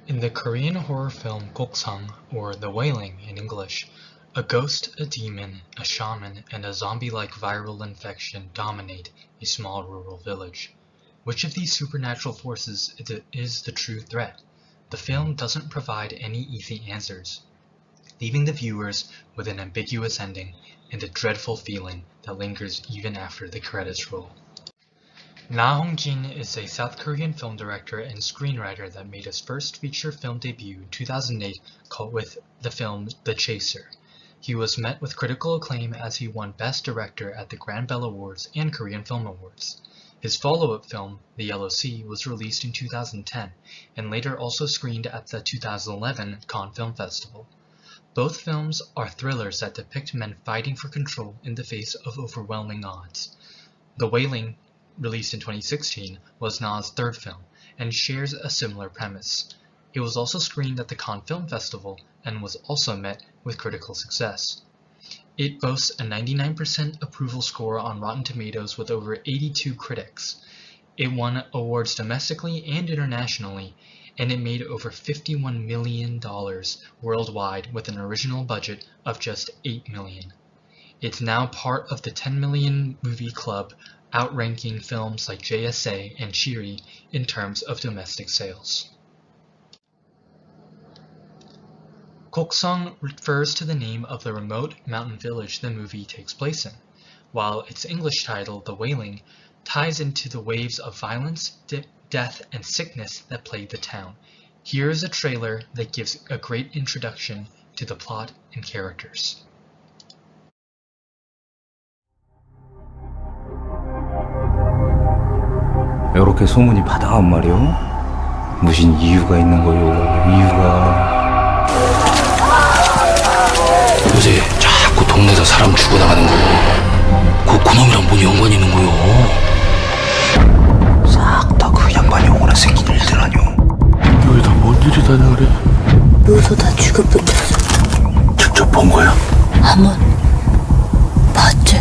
In the Korean horror film Goksang, or The Wailing in English, a ghost, a demon, a shaman, and a zombie-like viral infection dominate a small rural village. Which of these supernatural forces is the true threat? The film doesn't provide any easy answers, leaving the viewers with an ambiguous ending and a dreadful feeling that lingers even after the credits roll. Na Hong-jin is a South Korean film director and screenwriter that made his first feature film debut in 2008 with the film The Chaser. He was met with critical acclaim as he won Best Director at the Grand Bell Awards and Korean Film Awards. His follow-up film, The Yellow Sea, was released in 2010 and later also screened at the 2011 Cannes Film Festival. Both films are thrillers that depict men fighting for control in the face of overwhelming odds. The Wailing, released in 2016, was Na's third film, and shares a similar premise. It was also screened at the Cannes Film Festival, and was also met with critical success. It boasts a 99% approval score on Rotten Tomatoes with over 82 critics. It won awards domestically and internationally, and it made over $51 million worldwide with an original budget of just $8 million. It's now part of the 10 million movie club, outranking films like JSA and Shiri in terms of domestic sales. Goksang refers to the name of the remote mountain village the movie takes place in, while its English title, The Wailing, ties into the waves of violence, death, and sickness that plague the town. Here is a trailer that gives a great introduction to the plot and characters. 이렇게 소문이 바다한 말이요? 무슨 이유가 있는 거요? 이유가 요새 자꾸 동네에서 사람 죽어나가는 거 그놈이랑 뭔 연관이 있는 거요? 싹 다 그 양반이 오거나 생긴 일들 아니오? 여기 다 뭔 일이다냐 그래? 요소 다 죽어버렸어. 직접 본 거야? 한번 봤지?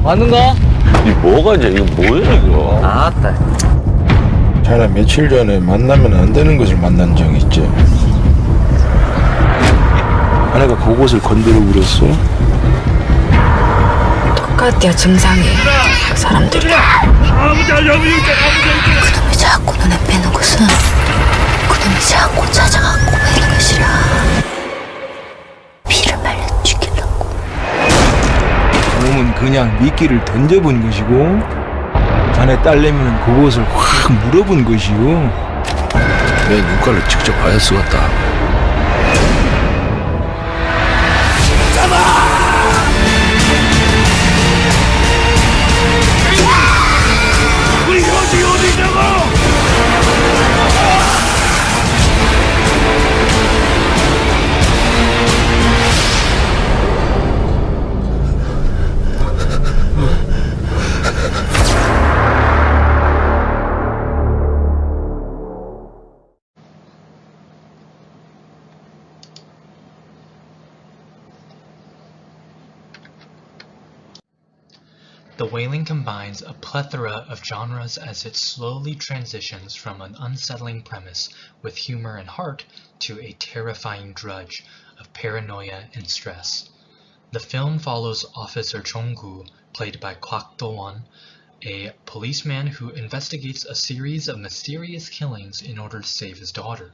맞는가? 이 뭐가지? 이거 뭐야 이거? 아따 자네 며칠 전에 만나면 안 되는 것을 만난 적 있지? 아내가 그곳을 건드리고 그랬어? 똑같대요 증상이. 그 사람들이 그놈이 자꾸 눈에 뵈는 것은 그놈이 자꾸 찾아가고 있는 것이라. 피를 말려 죽이려고. 그놈은 그냥 미끼를 던져본 것이고 자네 딸내미는 그곳을 확 물어본 것이요. 내 눈깔을 직접 봐야 쓰겠다. The Wailing combines a plethora of genres as it slowly transitions from an unsettling premise with humor and heart to a terrifying drudge of paranoia and stress. The film follows Officer Jong-gu, played by Kwak Do-won, a policeman who investigates a series of mysterious killings in order to save his daughter.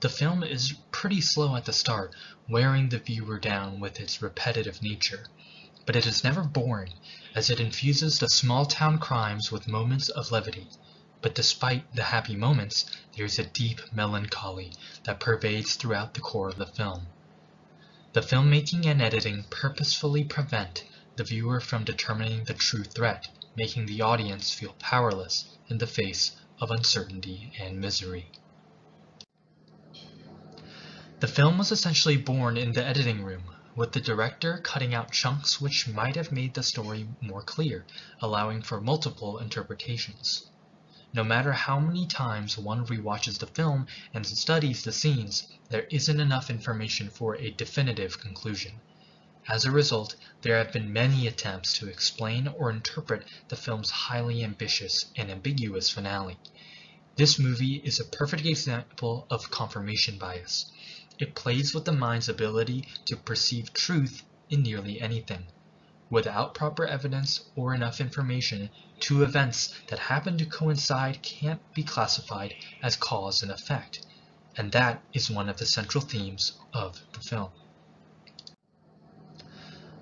The film is pretty slow at the start, wearing the viewer down with its repetitive nature. But it is never boring, as it infuses the small-town crimes with moments of levity. But despite the happy moments, there is a deep melancholy that pervades throughout the core of the film. The filmmaking and editing purposefully prevent the viewer from determining the true threat, making the audience feel powerless in the face of uncertainty and misery. The film was essentially born in the editing room, with the director cutting out chunks which might have made the story more clear, allowing for multiple interpretations. No matter how many times one rewatches the film and studies the scenes, there isn't enough information for a definitive conclusion. As a result, there have been many attempts to explain or interpret the film's highly ambitious and ambiguous finale. This movie is a perfect example of confirmation bias. It plays with the mind's ability to perceive truth in nearly anything. Without proper evidence or enough information, two events that happen to coincide can't be classified as cause and effect, and that is one of the central themes of the film.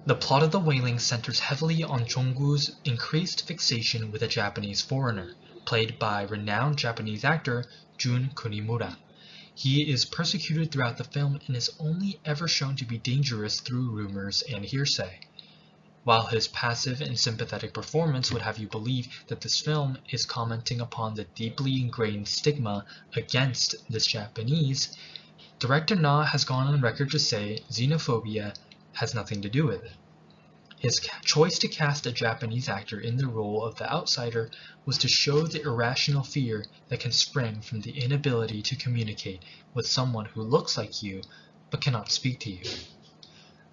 The plot of The Wailing centers heavily on Jong-woo's increased fixation with a Japanese foreigner, played by renowned Japanese actor Jun Kunimura. He is persecuted throughout the film and is only ever shown to be dangerous through rumors and hearsay. While his passive and sympathetic performance would have you believe that this film is commenting upon the deeply ingrained stigma against this Japanese, director Na has gone on record to say xenophobia has nothing to do with it. His choice to cast a Japanese actor in the role of the outsider was to show the irrational fear that can spring from the inability to communicate with someone who looks like you but cannot speak to you.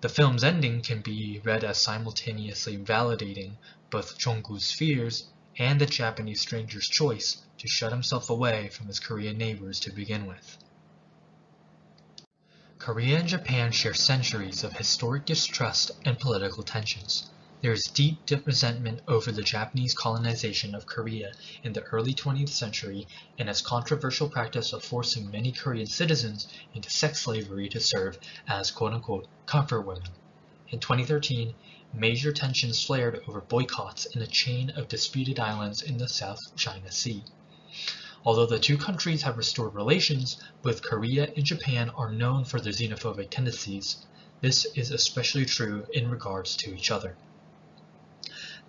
The film's ending can be read as simultaneously validating both Jong-woo's fears and the Japanese stranger's choice to shut himself away from his Korean neighbors to begin with. Korea and Japan share centuries of historic distrust and political tensions. There is deep resentment over the Japanese colonization of Korea in the early 20th century and its controversial practice of forcing many Korean citizens into sex slavery to serve as quote-unquote comfort women. In 2013, major tensions flared over boycotts in a chain of disputed islands in the South China Sea. Although the two countries have restored relations, both Korea and Japan are known for their xenophobic tendencies. This is especially true in regards to each other.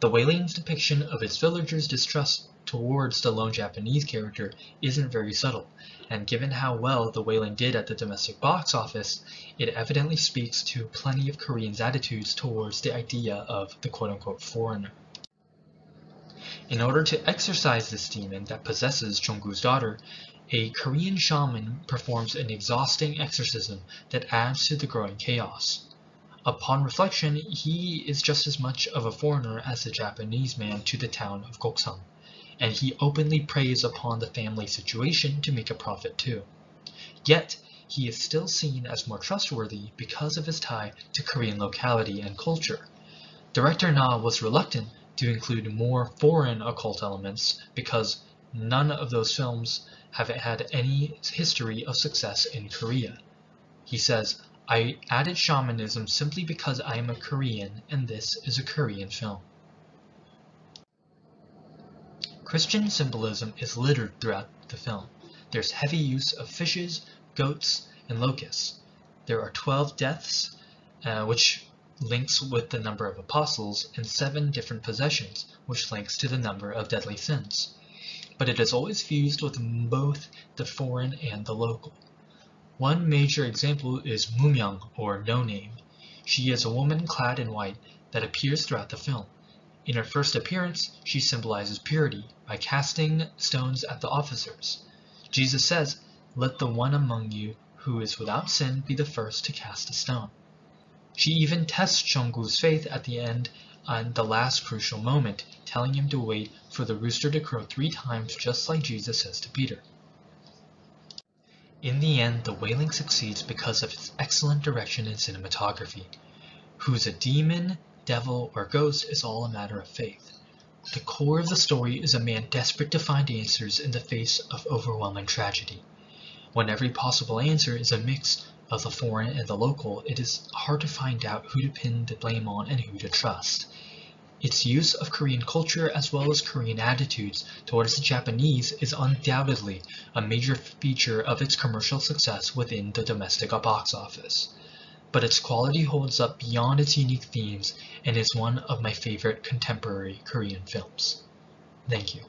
The Wailing's depiction of its villagers' distrust towards the lone Japanese character isn't very subtle, and given how well The Wailing did at the domestic box office, it evidently speaks to plenty of Koreans' attitudes towards the idea of the quote-unquote foreigner. In order to exorcise this demon that possesses Jong-woo's daughter, a Korean shaman performs an exhausting exorcism that adds to the growing chaos. Upon reflection, he is just as much of a foreigner as the Japanese man to the town of Goksang, and he openly preys upon the family situation to make a profit too. Yet, he is still seen as more trustworthy because of his tie to Korean locality and culture. Director Na was reluctant to include more foreign occult elements because none of those films have had any history of success in Korea. He says, "I added shamanism simply because I am a Korean and this is a Korean film." Christian symbolism is littered throughout the film. There's heavy use of fishes, goats, and locusts. There are 12 deaths, which links with the number of apostles, and 7 different possessions, which links to the number of deadly sins. But it is always fused with both the foreign and the local. One major example is Mumyang, or No Name. She is a woman clad in white that appears throughout the film. In her first appearance, she symbolizes purity by casting stones at the officers. Jesus says, "Let the one among you who is without sin be the first to cast a stone." She even tests Jong-woo's faith at the end on the last crucial moment, telling him to wait for the rooster to crow 3 times just like Jesus says to Peter. In the end, The Wailing succeeds because of its excellent direction and cinematography. Who's a demon, devil, or ghost is all a matter of faith. The core of the story is a man desperate to find answers in the face of overwhelming tragedy. When every possible answer is a mix of the foreign and the local, it is hard to find out who to pin the blame on and who to trust. Its use of Korean culture as well as Korean attitudes towards the Japanese is undoubtedly a major feature of its commercial success within the domestic box office. But its quality holds up beyond its unique themes and is one of my favorite contemporary Korean films. Thank you.